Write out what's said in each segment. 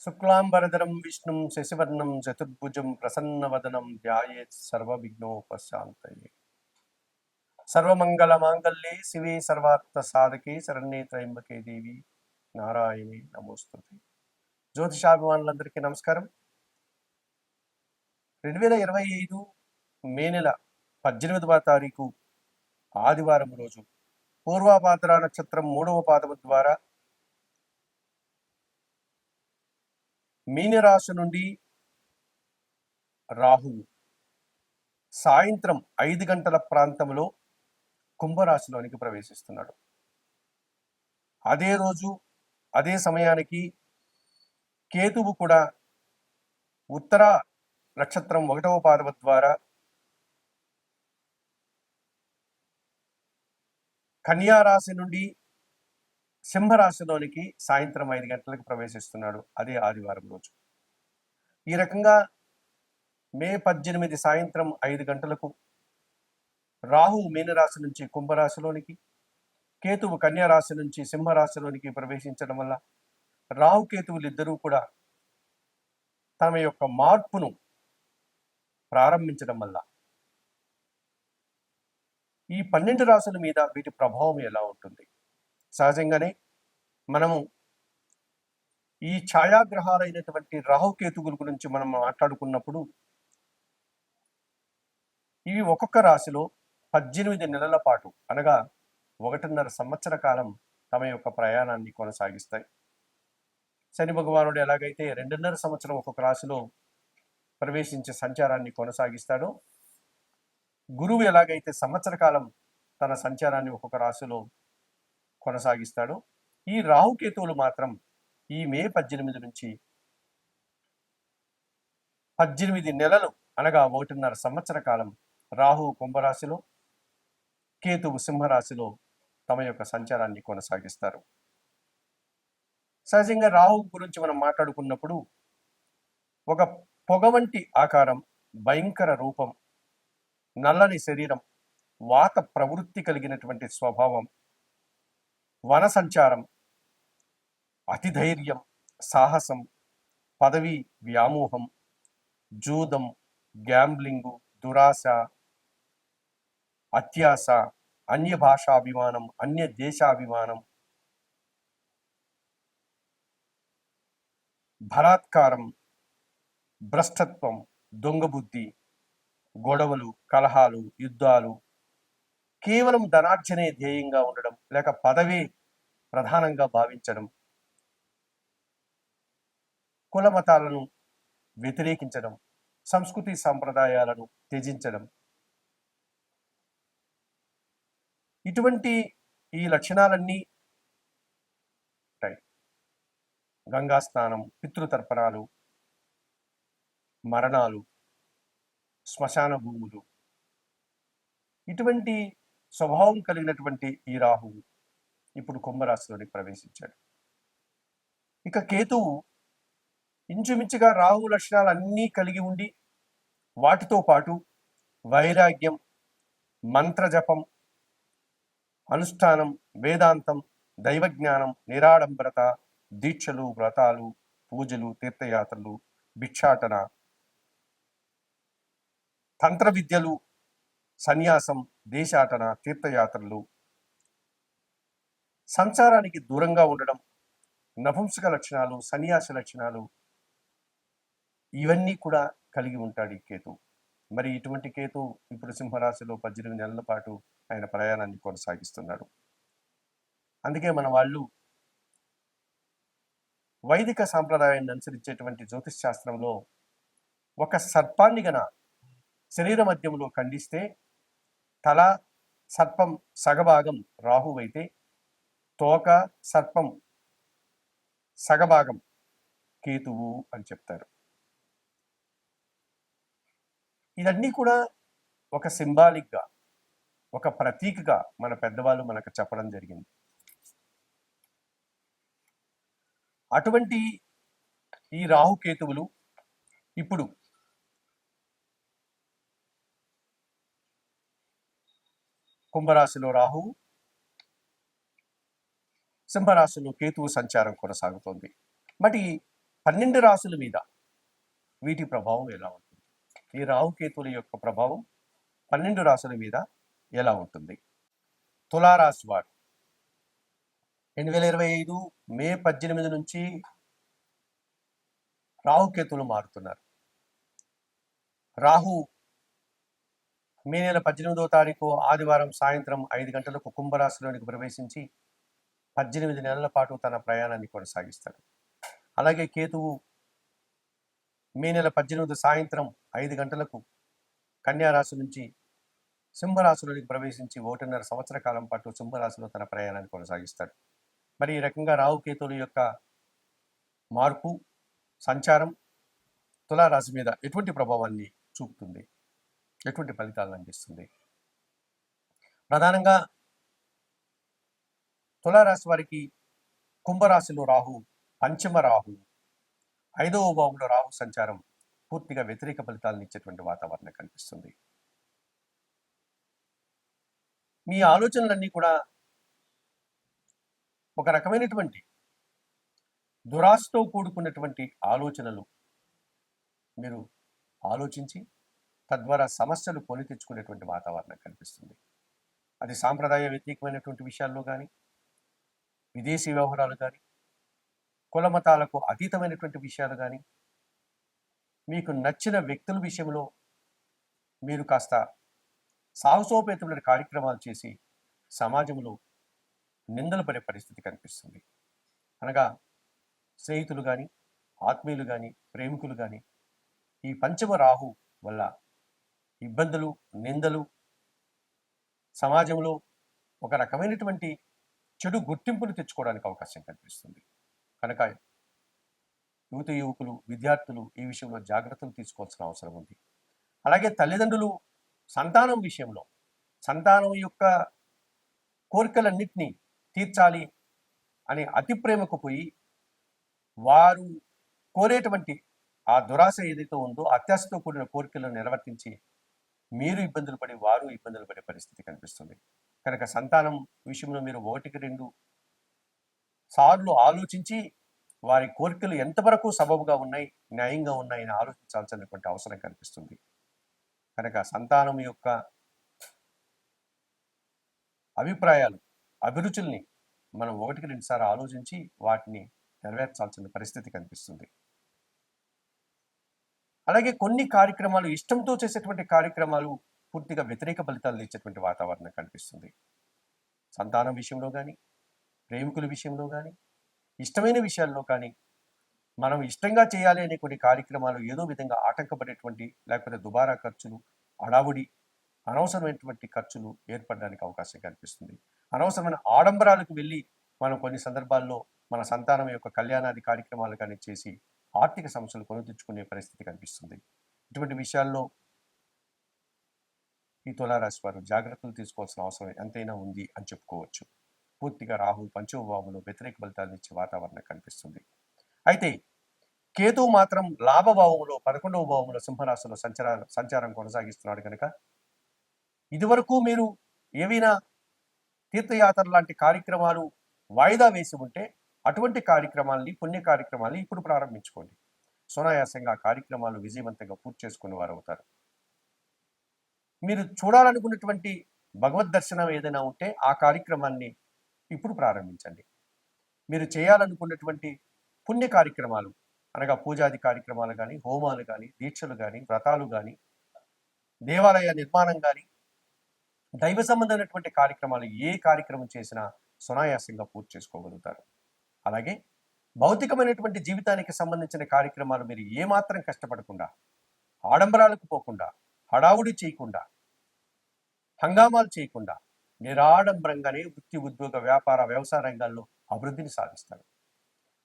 శుక్లాంబరధరం విష్ణుం శశివర్ణం చతుర్భుజం ప్రసన్నవదనం ధ్యాయేత్ సర్వవిఘ్నోపశాంతయే. సర్వమంగళమాంగళ్యే శివే సర్వార్థ సాధకే శరణ్యే త్రయంబకే దేవి నారాయణి నమోస్తుతే. జ్యోతిషాభిమానులందరికీ నమస్కారం. 2025 మే నెల 18వ తారీఖు ఆదివారం రోజు పూర్వాభాద్ర నక్షత్రం 3వ పాదము ద్వారా మీనరాశి నుండి రాహువు సాయంత్రం 5 గంటల ప్రాంతంలో కుంభరాశిలోనికి ప్రవేశిస్తున్నాడు. అదే రోజు అదే సమయానికి కేతువు కూడా ఉత్తర నక్షత్రం 1వ పాదము ద్వారా కన్యా రాశి నుండి సింహరాశిలోనికి సాయంత్రం 5 గంటలకు ప్రవేశిస్తున్నాడు. అదే ఆదివారం రోజు. ఈ రకంగా మే 18 సాయంత్రం 5 గంటలకు రాహువు మీనరాశి నుంచి కుంభరాశిలోనికి, కేతువు కన్యా రాశి నుంచి సింహరాశిలోనికి ప్రవేశించడం వల్ల రాహుకేతువులిద్దరూ కూడా తమ యొక్క మార్పును ప్రారంభించడం వల్ల ఈ 12 రాశుల మీద వీటి ప్రభావం ఎలా ఉంటుంది? సహజంగానే మనము ఈ ఛాయాగ్రహాలైనటువంటి రాహుకేతువుల గురించి మనం మాట్లాడుకున్నప్పుడు ఇవి ఒక్కొక్క రాశిలో 18 నెలల పాటు అనగా 1.5 సంవత్సర కాలం తమ యొక్క ప్రయాణాన్ని కొనసాగిస్తాయి. శని భగవానుడు ఎలాగైతే 2.5 సంవత్సరం ఒక్కొక్క రాశిలో ప్రవేశించే సంచారాన్ని కొనసాగిస్తాడో, గురువు ఎలాగైతే సంవత్సర కాలం తన సంచారాన్ని ఒక్కొక్క రాశిలో కొనసాగిస్తాడో, ఈ రాహుకేతువులు మాత్రం ఈ మే 18 నుంచి 18 నెలలు అనగా 1.5 సంవత్సర కాలం రాహువు కుంభరాశిలో, కేతువు సింహరాశిలో తమ యొక్క సంచారాన్ని కొనసాగిస్తారు. సహజంగా రాహువు గురించి మనం మాట్లాడుకున్నప్పుడు ఒక పొగ వంటి ఆకారం, భయంకర రూపం, నల్లని శరీరం, వాత ప్రవృత్తి కలిగినటువంటి స్వభావం, వన సంచారం, అతిధైర్యం, సాహసం, పదవి వ్యామోహం, జూదం, గ్యాంబ్లింగు, దురాశ, అత్యాశ, అన్య భాషాభిమానం, అన్య దేశాభిమానం, బలాత్కారం, భ్రష్టత్వం, దొంగబుద్ధి, గొడవలు, కలహాలు, యుద్ధాలు, కేవలం ధనార్జనే ధ్యేయంగా ఉండడం, లేక పదవే ప్రధానంగా భావించడం, కుల మతాలను వ్యతిరేకించడం, సంస్కృతి సాంప్రదాయాలను త్యజించడం, ఇటువంటి ఈ లక్షణాలన్నీ ఉంటాయి. గంగా స్నానం, పితృతర్పణాలు, మరణాలు, శ్మశాన భూములు, ఇటువంటి స్వభావం కలిగినటువంటి ఈ రాహువు ఇప్పుడు కుంభరాశిలోనికి ప్రవేశించాడు. ఇక కేతువు ఇంచుమించుగా రాహు లక్షణాలన్నీ కలిగి ఉండి వాటితో పాటు వైరాగ్యం, మంత్రజపం, అనుష్ఠానం, వేదాంతం, దైవజ్ఞానం, నిరాడంబరత, దీక్షలు, వ్రతాలు, పూజలు, తీర్థయాత్రలు, భిక్షాటన, తంత్ర విద్యలు, సన్యాసం, దేశాటన, తీర్థయాత్రలు, సంసారానికి దూరంగా ఉండడం, నపుంసక లక్షణాలు, సన్యాస లక్షణాలు, ఇవన్నీ కూడా కలిగి ఉంటాడు ఈ కేతు. మరి ఇటువంటి కేతు ఇప్పుడు సింహరాశిలో 18 నెలల పాటు ఆయన ప్రయాణాన్ని కొనసాగిస్తున్నాడు. అందుకే మన వాళ్ళు వైదిక సాంప్రదాయాన్ని అనుసరించేటువంటి జ్యోతిష్ శాస్త్రంలో ఒక సర్పాన్ని గన శరీర మధ్యంలో ఖండిస్తే తల సర్పం సగభాగం రాహువు అయితే, తోక సర్పం సగభాగం కేతువు అని చెప్తారు. ఇదన్నీ కూడా ఒక సింబాలిక్గా, ఒక ప్రతీకగా మన పెద్దవాళ్ళు మనకు చెప్పడం జరిగింది. అటువంటి ఈ రాహుకేతువులు ఇప్పుడు కుంభరాశిలో రాహువు, సింహరాశిలో కేతువు సంచారం కొనసాగుతోంది. మరి 12 రాశుల మీద వీటి ప్రభావం ఎలా ఉంటుంది? ఈ రాహుకేతుల యొక్క ప్రభావం 12 రాశుల మీద ఎలా ఉంటుంది? తులారాశి వారు 2025 మే 18 నుంచి రాహుకేతులు మారుతున్నారు. రాహు మే నెల 18వ తారీఖు ఆదివారం సాయంత్రం 5 గంటలకు కుంభరాశిలోనికి ప్రవేశించి 18 నెలల పాటు తన ప్రయాణాన్ని కొనసాగిస్తాడు. అలాగే కేతువు మే నెల 18 సాయంత్రం 5 గంటలకు కన్యారాశి నుంచి సింహరాశిలోనికి ప్రవేశించి 1.5 సంవత్సర కాలం పాటు సింహరాశిలో తన ప్రయాణాన్ని కొనసాగిస్తాడు. మరి ఈ రకంగా రాహుకేతువుల యొక్క మార్పు సంచారం తులారాశి మీద ఎటువంటి ప్రభావాన్ని చూపుతుంది, ఎటువంటి ఫలితాలను అందిస్తుంది? ప్రధానంగా తులారాశి వారికి కుంభరాశిలో రాహు, పంచమ రాహు, 5వ భావంలో రాహు సంచారం పూర్తిగా వ్యతిరేక ఫలితాలను ఇచ్చేటువంటి వాతావరణం కనిపిస్తుంది. మీ ఆలోచనలన్నీ కూడా ఒక రకమైనటువంటి దురాశతో కూడుకున్నటువంటి ఆలోచనలు మీరు ఆలోచించి తద్వారా సమస్యలు కొని తెచ్చుకునేటువంటి వాతావరణం కనిపిస్తుంది. అది సాంప్రదాయ వ్యతిరేకమైనటువంటి విషయాల్లో కానీ, విదేశీ వ్యవహారాలు కానీ, కుల మతాలకు అతీతమైనటువంటి విషయాలు కానీ, మీకు నచ్చిన వ్యక్తుల విషయంలో మీరు కాస్త సాహసోపేతమైన కార్యక్రమాలు చేసి సమాజంలో నిందలు పడే పరిస్థితి కనిపిస్తుంది. అనగా స్నేహితులు కానీ, ఆత్మీయులు కానీ, ప్రేమికులు కానీ ఈ పంచమ రాహు వల్ల ఇబ్బందులు, నిందలు, సమాజంలో ఒక రకమైనటువంటి చెడు గుర్తింపును తెచ్చుకోవడానికి అవకాశం కనిపిస్తుంది. కనుక యువకులు, విద్యార్థులు ఈ విషయంలో జాగ్రత్తలు తీసుకోవాల్సిన అవసరం ఉంది. అలాగే తల్లిదండ్రులు సంతానం విషయంలో సంతానం యొక్క కోరికలన్నింటినీ తీర్చాలి అనే అతి ప్రేమకు పోయి వారు కోరేటువంటి ఆ దురాశ ఏదైతే ఉందో అత్యాశతో కూడిన కోరికలను నిర్వర్తించి మీరు ఇబ్బందులు పడి వారు ఇబ్బందులు పడే పరిస్థితి కనిపిస్తుంది. కనుక సంతానం విషయంలో మీరు 1-2 సార్లు ఆలోచించి వారి కోరికలు ఎంతవరకు సబబుగా ఉన్నాయి, న్యాయంగా ఉన్నాయని ఆలోచించాల్సినటువంటి అవసరం కనిపిస్తుంది. కనుక సంతానం యొక్క అభిప్రాయాలు, అభిరుచుల్ని మనం 1-2 సార్లు ఆలోచించి వాటిని నెరవేర్చాల్సిన పరిస్థితి కనిపిస్తుంది. అలాగే కొన్ని కార్యక్రమాలు ఇష్టంతో చేసేటువంటి కార్యక్రమాలు పూర్తిగా వ్యతిరేక ఫలితాలు ఇచ్చేటువంటి వాతావరణం కనిపిస్తుంది. సంతానం విషయంలో కానీ, ప్రేమికుల విషయంలో కానీ, ఇష్టమైన విషయాల్లో కానీ మనం ఇష్టంగా చేయాలి అనే కొన్ని కార్యక్రమాలు ఏదో విధంగా ఆటంకపడేటువంటి, లేకపోతే దుబారా ఖర్చులు, అడావుడి, అనవసరమైనటువంటి ఖర్చులు ఏర్పడడానికి అవకాశం కనిపిస్తుంది. అనవసరమైన ఆడంబరాలకు వెళ్ళి మనం కొన్ని సందర్భాల్లో మన సంతానం యొక్క కళ్యాణాది కార్యక్రమాలు కానీ చేసి ఆర్థిక సమస్యలు కొని తెచ్చుకునే పరిస్థితి కనిపిస్తుంది. ఇటువంటి విషయాల్లో ఈ తులారాశి వారు జాగ్రత్తలు తీసుకోవాల్సిన అవసరం ఎంతైనా ఉంది అని చెప్పుకోవచ్చు. పూర్తిగా రాహు పంచమ భావంలో వ్యతిరేక ఫలితాలను ఇచ్చే వాతావరణం కనిపిస్తుంది. అయితే కేతువు మాత్రం లాభభావంలో 11వ భావంలో సింహరాశిలో సంచారం కొనసాగిస్తున్నాడు కనుక ఇదివరకు మీరు ఏవైనా తీర్థయాత్ర లాంటి కార్యక్రమాలు వాయిదా వేసి ఉంటే అటువంటి కార్యక్రమాలని, పుణ్య కార్యక్రమాలని ఇప్పుడు ప్రారంభించుకోండి. సునాయాసంగా కార్యక్రమాలు విజయవంతంగా పూర్తి చేసుకునే వారు అవుతారు. మీరు చూడాలనుకున్నటువంటి భగవద్ దర్శనం ఏదైనా ఉంటే ఆ కార్యక్రమాన్ని ఇప్పుడు ప్రారంభించండి. మీరు చేయాలనుకున్నటువంటి పుణ్య కార్యక్రమాలు అనగా పూజాది కార్యక్రమాలు కానీ, హోమాలు కానీ, దీక్షలు కానీ, వ్రతాలు కానీ, దేవాలయ నిర్మాణం కానీ, దైవ సంబంధమైనటువంటి కార్యక్రమాలు ఏ కార్యక్రమం చేసినా సునాయాసంగా పూర్తి చేసుకోగలుగుతారు. అలాగే భౌతికమైనటువంటి జీవితానికి సంబంధించిన కార్యక్రమాలు మీరు ఏమాత్రం కష్టపడకుండా, ఆడంబరాలకు పోకుండా, హడావుడి చేయకుండా, హంగామాలు చేయకుండా నిరాడంబరంగానే వృత్తి, ఉద్యోగ, వ్యాపార, వ్యవసాయ రంగాల్లో అభివృద్ధిని సాధిస్తారు.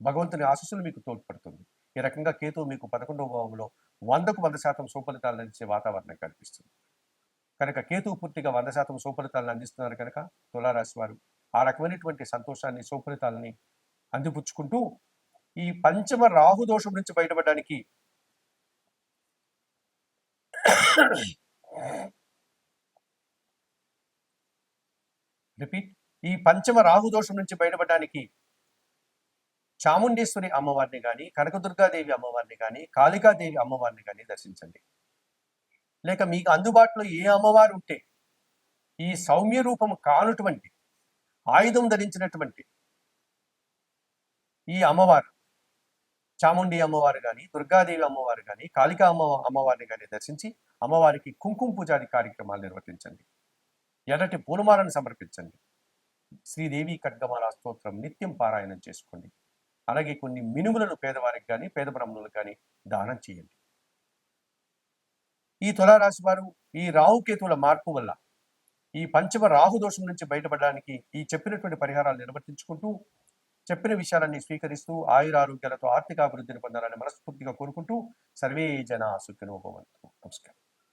భగవంతుని ఆశీస్సులు మీకు తోడ్పడుతుంది. ఈ రకంగా కేతువు మీకు 11వ భావంలో 100కు 100% సుఫలితాలను అందించే వాతావరణం కనిపిస్తుంది. కనుక కేతువు పూర్తిగా 100% సుఫలితాలను అందిస్తున్నారు కనుక తులారాశి వారు ఆ రకమైనటువంటి సంతోషాన్ని, సుఫలితాలని అందిపుచ్చుకుంటూ ఈ పంచమ రాహు దోషం నుంచి బయటపడడానికి ఈ పంచమ రాహు దోషం నుంచి బయటపడడానికి చాముండేశ్వరి అమ్మవారిని కానీ, కనకదుర్గాదేవి అమ్మవారిని కానీ, కాళికాదేవి అమ్మవారిని కానీ దర్శించండి. లేక మీకు అందుబాటులో ఏ అమ్మవారు ఉంటే ఈ సౌమ్య రూపం కానటువంటి ఆయుధం ధరించినటువంటి ఈ అమ్మవారు, చాముండి అమ్మవారు కానీ, దుర్గాదేవి అమ్మవారు కానీ, కాళికా అమ్మవారిని కానీ దర్శించి అమ్మవారికి కుంకుమ పూజాది కార్యక్రమాలు నిర్వర్తించండి. ఎర్రటి పూలమాలను సమర్పించండి. శ్రీదేవి ఖడ్గమాల స్తోత్రం నిత్యం పారాయణం చేసుకోండి. అలాగే కొన్ని మినుములను పేదవారికి కానీ, పేద బ్రాహ్మణులకు కానీ దానం చేయండి. ఈ తులారాశి వారు ఈ రాహుకేతువుల మార్పు వల్ల ఈ పంచమ రాహు దోషం నుంచి బయటపడడానికి ఈ చెప్పినటువంటి పరిహారాలు నిర్వర్తించుకుంటూ, చెప్పిన విషయాలన్నీ స్వీకరిస్తూ ఆయురారోగ్యాలతో ఆర్థిక అభివృద్ధిని పొందాలని మనస్ఫూర్తిగా కోరుకుంటూ సర్వే జనా సుఖినో భవంతు. నమస్కారం.